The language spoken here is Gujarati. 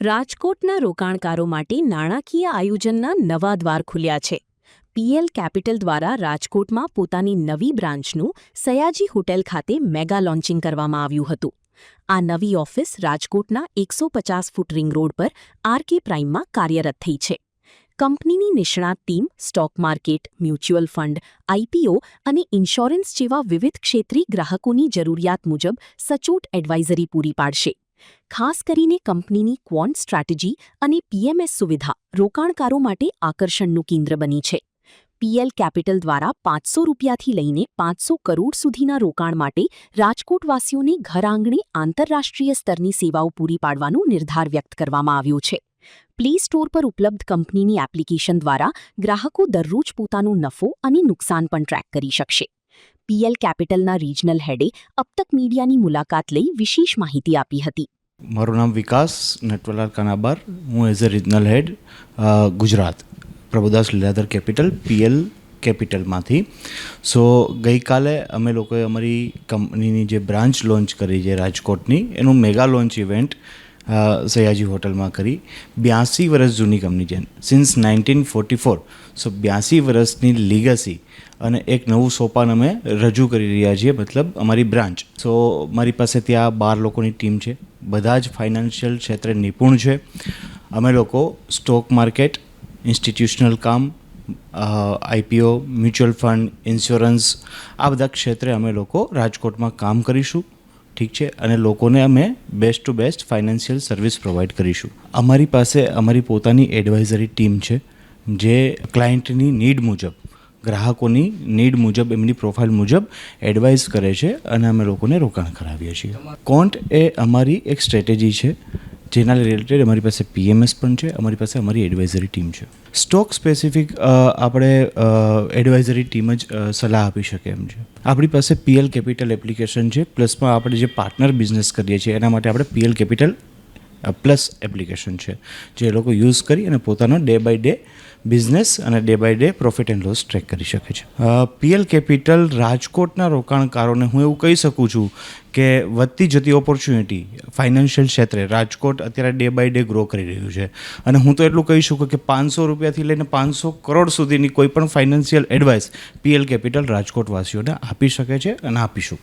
રાજકોટના રોકાણકારો માટે નાણાકીય આયોજનના નવા દ્વાર ખુલ્યા છે. પીએલ કેપિટલ દ્વારા રાજકોટમાં પોતાની નવી બ્રાન્ચનું સયાજી હોટેલ ખાતે મેગા લોન્ચિંગ કરવામાં આવ્યું હતું. આ નવી ઓફિસ રાજકોટના 150 ફૂટ રિંગ રોડ પર આરકે પ્રાઇમમાં કાર્યરત થઈ છે. કંપનીની નિષ્ણાત team stock market, mutual fund, IPO અને ઇન્સ્યોરન્સ જેવા વિવિધ ક્ષેત્રી ગ્રાહકોની જરૂરિયાત મુજબ સચોટ એડવાઇઝરી પૂરી પાડશે. ખાસ કરીને કંપનીની ક્વોન્ટ સ્ટ્રેટેજી અને પીએમએસ સુવિધા રોકાણકારો માટે આકર્ષણનું કેન્દ્ર બની છે. પીએલ કેપિટલ દ્વારા 500 રૂપિયાથી લઈને 500 કરોડ સુધીના રોકાણ માટે રાજકોટવાસીઓને ઘરઆંગણે આંતરરાષ્ટ્રીય સ્તરની સેવાઓ પૂરી પાડવાનો નિર્ધાર વ્યક્ત કરવામાં આવ્યો છે. પ્લે સ્ટોર પર ઉપલબ્ધ કંપનીની એપ્લિકેશન દ્વારા ગ્રાહકો દરરોજ પોતાનો નફો અને નુકસાન પણ ટ્રેક કરી શકશે. પીએલ કેપિટલના રિજનલ હેડે અબતક મીડિયાની મુલાકાત લઈ વિશેષ માહિતી આપી હતી. મારું નામ વિકાસ નટવરલાલ કાનાબાર. હું as a regional head Gujarat Prabhudas Liladhar capital PL કેપિટલમાંથી. સો ગઈકાલે અમે લોકોએ અમારી કંપનીની જે બ્રાન્ચ લોન્ચ કરી છે રાજકોટની, એનું મેગા લોન્ચ ઇવેન્ટ સયાજી હોટલમાં કરી. 82 વર્ષ જૂની કંપની છે, સિન્સ 1944. સો 82 વર્ષની લીગસી અને એક નવું સોપાન અમે રજૂ કરી રહ્યા છીએ, મતલબ અમારી બ્રાન્ચ. સો મારી પાસે ત્યાં 12 લોકોની ટીમ છે, બધા જ ફાઇનાન્શિયલ ક્ષેત્રે નિપુણ છે. અમે લોકો સ્ટોક માર્કેટ, ઇન્સ્ટિટ્યુશનલ કામ, આઈપીઓ, મ્યુચ્યુઅલ ફંડ, ઇન્સ્યોરન્સ, આ બધા ક્ષેત્રે અમે લોકો રાજકોટમાં કામ કરીશું. ઠીક છે, અને લોકોને અમે best two best financial service provide કરીશું. અમારી પાસે અમારી પોતાની એડવાઇઝરી ટીમ છે, જે ક્લાયન્ટની નીડ મુજબ, ગ્રાહકોની નીડ મુજબ, એમની પ્રોફાઇલ મુજબ એડવાઇઝ કરે છે અને અમે લોકોને રોકાણ કરાવીએ છીએ. ક્વોન્ટ એ અમારી એક સ્ટ્રેટેજી છે, જેના રિલેટેડ અમારી પાસે પીએમએસ પણ છે, અમારી પાસે અમારી એડવાઇઝરી ટીમ છે. સ્ટોક સ્પેસિફિક આપણે એડવાઇઝરી ટીમ જ સલાહ આપી શકે એમ છે. આપણી પાસે પીએલ કેપિટલ એપ્લિકેશન છે, પ્લસમાં આપણે જે પાર્ટનર બિઝનેસ કરીએ છીએ એના માટે આપણે પીએલ કેપિટલ પ્લસ એપ્લિકેશન છે, જે એ લોકો યુઝ કરી અને પોતાનો ડે બાય ડે બિઝનેસ અને day by day profit and loss track કરી શકે છે. પીએલ કેપિટલ રાજકોટના રોકાણકારોને હું એવું કહી શકું છું કે વધતી જતી ઓપોર્ચ્યુનિટી ફાઇનાન્શિયલ ક્ષેત્રે રાજકોટ અત્યારે ડે બાય ડે ગ્રો કરી રહ્યું છે. અને હું તો એટલું કહી શકું કે 500 રૂપિયાથી લઈને 500 કરોડ સુધીની કોઈ પણ ફાઇનાન્શિયલ એડવાઇસ પીએલ કેપિટલ રાજકોટવાસીઓને આપી શકે છે અને આપીશું.